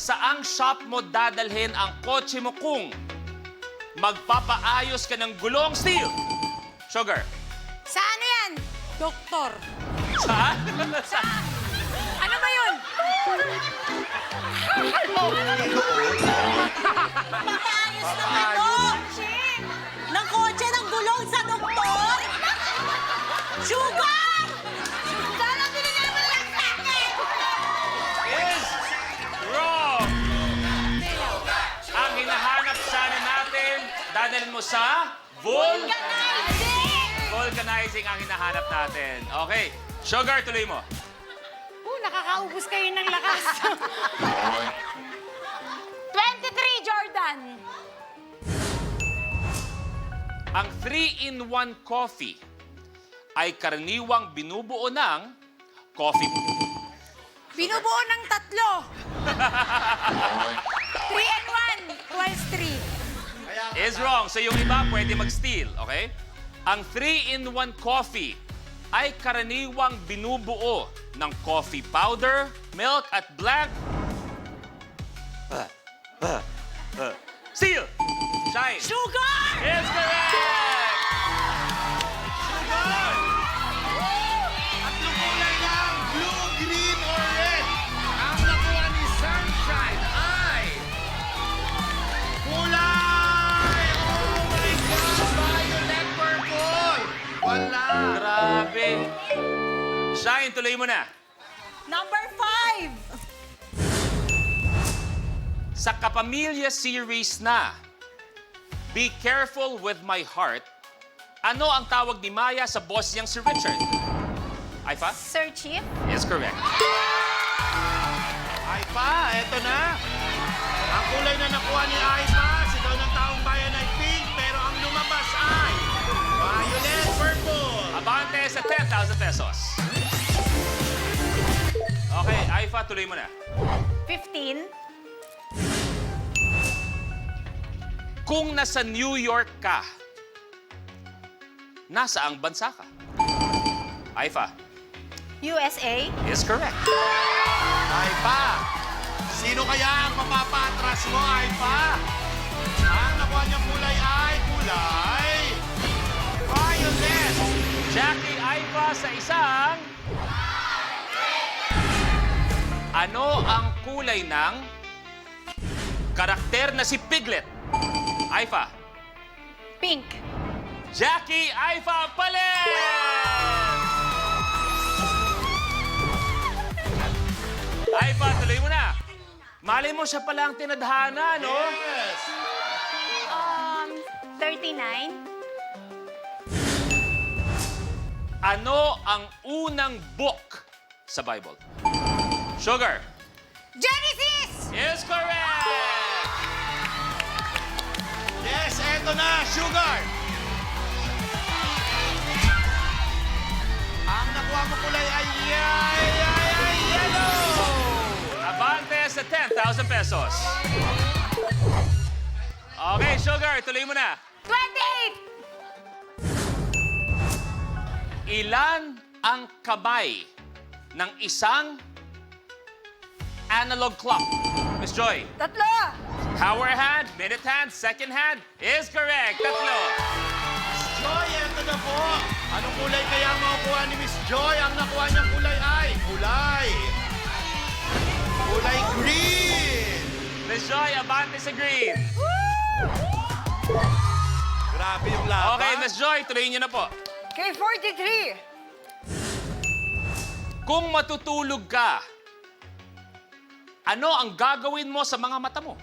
saang shop mo dadalhin ang kotse mo kung magpapaayos ka ng gulong steel? Sugar. Sa ano yan? Doktor. Saan? Ano ba yun? Papaayos ng ano? Ng kotse ng gulong sa doktor? Sugar! Sugar ang binigay mo lang sa akin! Is wrong. Ang hinahanap sana natin, dadalhin mo sa vulcanizing ang hinahanap natin. Okay. Sugar, tuloy mo. Nakakaubos kayo ng lakas. 23, Jordan. Ang 3-in-1 coffee ay karaniwang binubuo ng coffee. Binubuo ng 3. 3 and 1 equals 3. Is wrong. So yung iba pwede mag-steal, okay? Ang 3-in-1 coffee ay karaniwang binubuo ng coffee powder, milk, at black. Steal! Shine! Sugar! Is correct! Sugar! Tatlong kulay lang, blue, green, or red. Ang nakuha ni Sunshine ay kulay! Oh my God! Violet purple! Wala! Grabe. Shine, tuloy mo na. Number 5! Sa Kapamilya series na Be Careful with My Heart, ano ang tawag ni Maya sa boss niyang si Richard? Aifa? Sir Chief? Is correct. Aipa, eto na. Ang kulay na nakuha ni Aipa, sigaw ng taong bayan ay pink, pero ang lumabas ay violet purple. Abante sa 10,000 pesos. Okay, Aifa, tuloy mo na. 15. Kung nasa New York ka, nasaang bansa ka? Aifa, USA? is correct. Aipa, sino kaya ang mapapatras mo, Aipa? Ang nakuha niyang kulay ay kulay violet. Jackie Aifa sa isang... Ano ang kulay ng karakter na si Piglet? Aifa. Pink. Jackie Aifa Palit! Aifa, tuloy mo na. Malay mo siya pala ang tinadhana, no? Yes. 39. Ano ang unang book sa Bible? Sugar. Genesis! Is correct! Yes, eto na, Sugar. Ang nakuha mo kulay ay yellow. Abante sa 10,000 pesos. Okay, Sugar, tuloy mo na. 28! Ilan ang kamay ng isang analog clock? Miss Joy. 3. Hour hand, minute hand, second hand is correct. Tatlo. Joy, eto na po. Anong kulay kaya ang makukuha ni Miss Joy? Ang nakuha niyang kulay ay kulay green. Miss Joy, abante sa green. Grabe yung laban. Okay, Miss Joy, tuloy niyo na po. Kay 43. Kung matutulog ka, ano ang gagawin mo sa mga mata mo?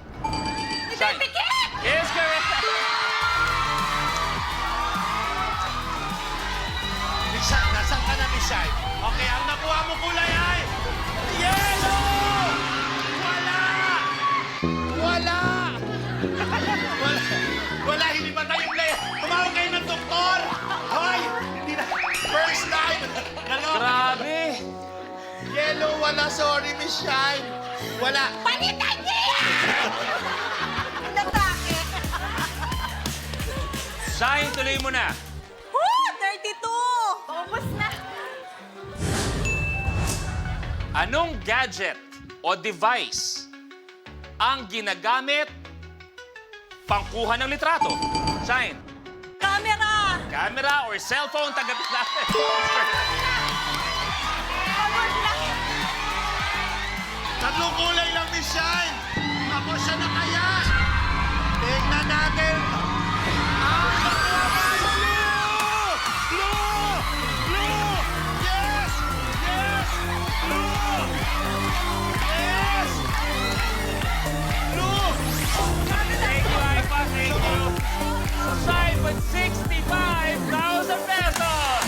Shine. Pikit! Is correct. Nasaan ka na, Miss Shai? Okay, ang nakuha mo kulay ay yellow! Wala! Wala! Wala, hindi pa tayo play. Tumawag kayo ng doktor! Hoy! Hindi na. First time! Naloko. Grabe. Yellow, wala. Sorry, Miss Shai. Wala. Palitan niya! Natake! Shine, tuloy mo na. 32! Paubos na. Anong gadget o device ang ginagamit pangkuha ng litrato? Shine. Camera! Camera or cellphone, tagapit natin. Tatlong kulay lang, Miss Shine. Ako siya na kaya. Tingnan natin. Ang pagkakay! Blue! Blue! Blue! Yes! Yes! Blue! Yes! Blue! Thank you, Aipa. Thank you. Shine with 65,000 pesos.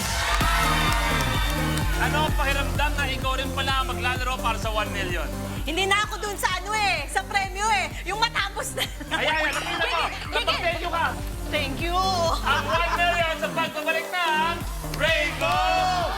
Ano ang pakiramdam na ikaw rin pala ang maglalaro para sa 1 million? Hindi na ako dun sa ano eh, sa premyo eh. Yung matapos na. Ayan, nakita ko. Kapag-thank you ka. Thank you. Ang 1 million sa pagbabalik ng Rainbow!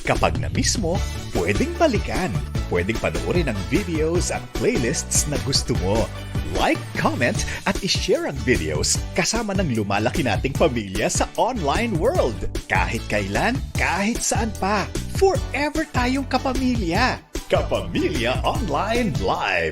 Kapag na-miss mo, pwedeng balikan. Pwedeng panoorin ang videos at playlists na gusto mo. Like, comment, at ishare ang videos kasama ng lumalaki nating pamilya sa online world. Kahit kailan, kahit saan pa. Forever tayong kapamilya. Kapamilya Online Live.